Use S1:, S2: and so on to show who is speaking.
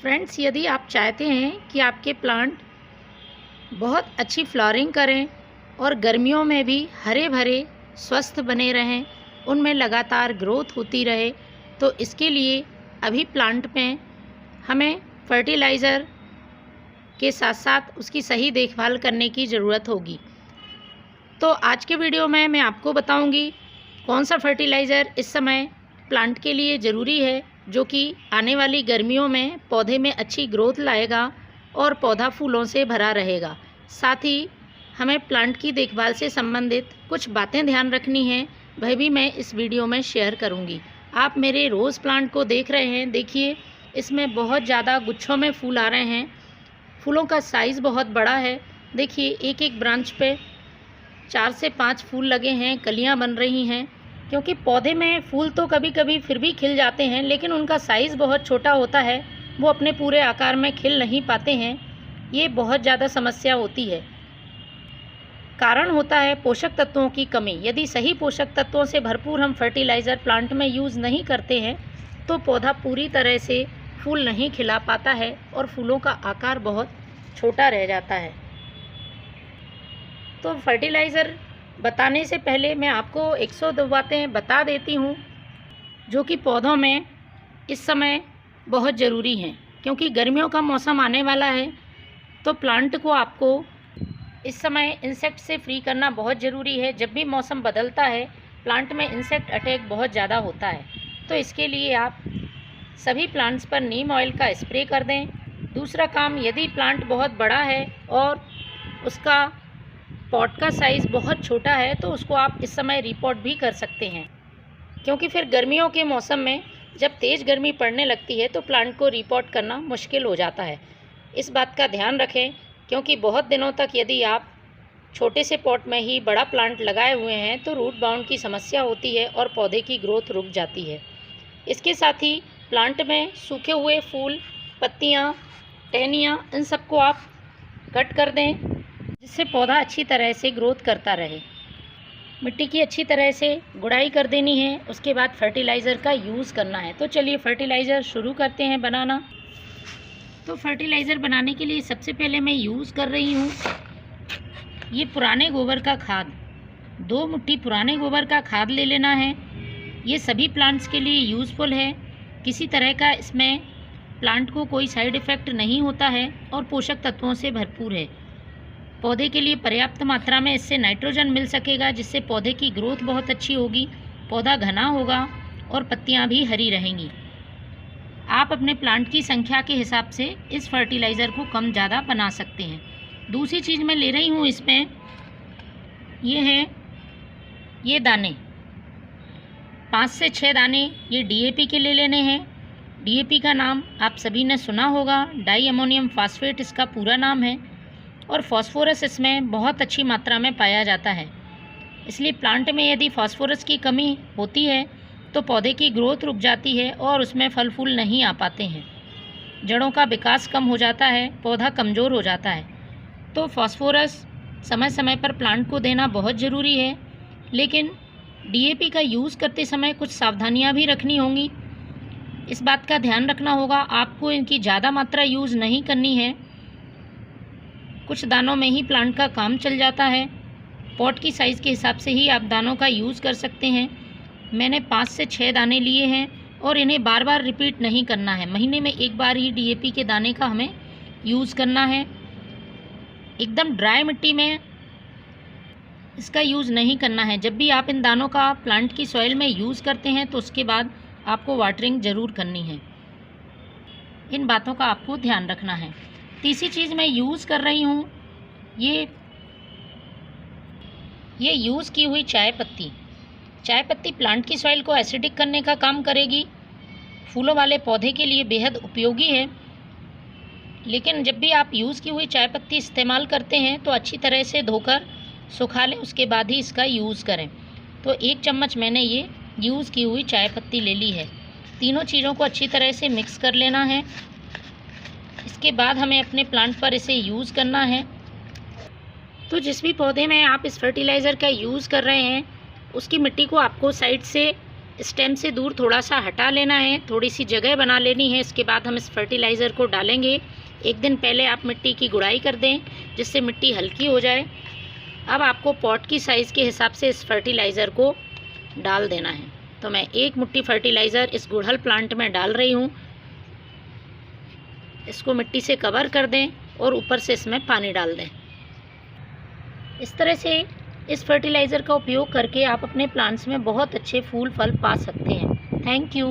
S1: Friends, यदि आप चाहते हैं कि आपके प्लांट बहुत अच्छी फ्लावरिंग करें और गर्मियों में भी हरे भरे स्वस्थ बने रहें, उनमें लगातार ग्रोथ होती रहे, तो इसके लिए अभी प्लांट में हमें फर्टिलाइज़र के साथ साथ उसकी सही देखभाल करने की ज़रूरत होगी। तो आज के वीडियो में मैं आपको बताऊंगी कौन सा फर्टिलाइज़र इस समय प्लांट के लिए ज़रूरी है, जो कि आने वाली गर्मियों में पौधे में अच्छी ग्रोथ लाएगा और पौधा फूलों से भरा रहेगा। साथ ही हमें प्लांट की देखभाल से संबंधित कुछ बातें ध्यान रखनी हैं, वह भी मैं इस वीडियो में शेयर करूंगी। आप मेरे रोज़ प्लांट को देख रहे हैं, देखिए इसमें बहुत ज़्यादा गुच्छों में फूल आ रहे हैं। फूलों का साइज़ बहुत बड़ा है। देखिए एक एक ब्रांच पे 4 से 5 फूल लगे हैं, कलियां बन रही हैं। क्योंकि पौधे में फूल तो कभी कभी फिर भी खिल जाते हैं, लेकिन उनका साइज़ बहुत छोटा होता है, वो अपने पूरे आकार में खिल नहीं पाते हैं। ये बहुत ज़्यादा समस्या होती है। कारण होता है पोषक तत्वों की कमी। यदि सही पोषक तत्वों से भरपूर हम फर्टिलाइज़र प्लांट में यूज़ नहीं करते हैं तो पौधा पूरी तरह से फूल नहीं खिला पाता है और फूलों का आकार बहुत छोटा रह जाता है। तो फर्टिलाइज़र बताने से पहले मैं आपको 102 बातें बता देती हूँ जो कि पौधों में इस समय बहुत ज़रूरी हैं। क्योंकि गर्मियों का मौसम आने वाला है, तो प्लांट को आपको इस समय इंसेक्ट से फ्री करना बहुत ज़रूरी है। जब भी मौसम बदलता है, प्लांट में इंसेक्ट अटैक बहुत ज़्यादा होता है, तो इसके लिए आप सभी प्लांट्स पर नीम ऑयल का स्प्रे कर दें। दूसरा काम, यदि प्लांट बहुत बड़ा है और उसका पॉट का साइज़ बहुत छोटा है, तो उसको आप इस समय रिपॉट भी कर सकते हैं। क्योंकि फिर गर्मियों के मौसम में जब तेज़ गर्मी पड़ने लगती है तो प्लांट को रिपॉट करना मुश्किल हो जाता है। इस बात का ध्यान रखें, क्योंकि बहुत दिनों तक यदि आप छोटे से पॉट में ही बड़ा प्लांट लगाए हुए हैं तो रूट बाउंड की समस्या होती है और पौधे की ग्रोथ रुक जाती है। इसके साथ ही प्लांट में सूखे हुए फूल, पत्तियाँ, टहनियाँ, इन सबको आप कट कर दें, जिससे पौधा अच्छी तरह से ग्रोथ करता रहे। मिट्टी की अच्छी तरह से गुड़ाई कर देनी है। उसके बाद फर्टिलाइज़र का यूज़ करना है। तो चलिए फर्टिलाइज़र शुरू करते हैं बनाना। तो फर्टिलाइज़र बनाने के लिए सबसे पहले मैं यूज़ कर रही हूँ ये पुराने गोबर का खाद। 2 मुट्ठी पुराने गोबर का खाद ले लेना है। ये सभी प्लांट्स के लिए यूज़फुल है। किसी तरह का इसमें प्लांट को कोई साइड इफ़ेक्ट नहीं होता है और पोषक तत्वों से भरपूर है। पौधे के लिए पर्याप्त मात्रा में इससे नाइट्रोजन मिल सकेगा, जिससे पौधे की ग्रोथ बहुत अच्छी होगी, पौधा घना होगा और पत्तियां भी हरी रहेंगी। आप अपने प्लांट की संख्या के हिसाब से इस फर्टिलाइज़र को कम ज़्यादा बना सकते हैं। दूसरी चीज़ मैं ले रही हूँ इसमें, ये है ये दाने, 5 से 6 दाने ये DAP के ले लेने हैं। DAP का नाम आप सभी ने सुना होगा, डाई अमोनियम फास्फेट इसका पूरा नाम है। और फास्फोरस इसमें बहुत अच्छी मात्रा में पाया जाता है। इसलिए प्लांट में यदि फास्फोरस की कमी होती है तो पौधे की ग्रोथ रुक जाती है और उसमें फल फूल नहीं आ पाते हैं, जड़ों का विकास कम हो जाता है, पौधा कमज़ोर हो जाता है। तो फास्फोरस समय समय पर प्लांट को देना बहुत ज़रूरी है। लेकिन DAP का यूज़ करते समय कुछ सावधानियाँ भी रखनी होंगी। इस बात का ध्यान रखना होगा, आपको इनकी ज़्यादा मात्रा यूज़ नहीं करनी है। कुछ दानों में ही प्लांट का काम चल जाता है। पॉट की साइज़ के हिसाब से ही आप दानों का यूज़ कर सकते हैं। मैंने 5 से 6 दाने लिए हैं और इन्हें बार बार रिपीट नहीं करना है। महीने में एक बार ही DAP के दाने का हमें यूज़ करना है। एकदम ड्राई मिट्टी में इसका यूज़ नहीं करना है। जब भी आप इन दानों का प्लांट की सॉइल में यूज़ करते हैं तो उसके बाद आपको वाटरिंग ज़रूर करनी है। इन बातों का आपको ध्यान रखना है। तीसरी चीज़ मैं यूज़ कर रही हूँ ये यूज़ की हुई चाय पत्ती। चाय पत्ती प्लांट की सॉइल को एसिडिक करने का काम करेगी। फूलों वाले पौधे के लिए बेहद उपयोगी है। लेकिन जब भी आप यूज़ की हुई चाय पत्ती इस्तेमाल करते हैं तो अच्छी तरह से धोकर सुखा लें, उसके बाद ही इसका यूज़ करें। तो 1 चम्मच मैंने ये यूज़ की हुई चाय पत्ती ले ली है। तीनों चीज़ों को अच्छी तरह से मिक्स कर लेना है। इसके बाद हमें अपने प्लांट पर इसे यूज़ करना है। तो जिस भी पौधे में आप इस फर्टिलाइज़र का यूज़ कर रहे हैं उसकी मिट्टी को आपको साइड से स्टेम से दूर थोड़ा सा हटा लेना है, थोड़ी सी जगह बना लेनी है। इसके बाद हम इस फर्टिलाइज़र को डालेंगे। एक दिन पहले आप मिट्टी की गुड़ाई कर दें जिससे मिट्टी हल्की हो जाए। अब आपको पॉट की साइज़ के हिसाब से इस फर्टिलाइज़र को डाल देना है। तो मैं 1 मुट्ठी फर्टिलाइज़र इस गुड़हल प्लांट में डाल रही हूँ। इसको मिट्टी से कवर कर दें और ऊपर से इसमें पानी डाल दें। इस तरह से इस फर्टिलाइज़र का उपयोग करके आप अपने प्लांट्स में बहुत अच्छे फूल फल पा सकते हैं। Thank you.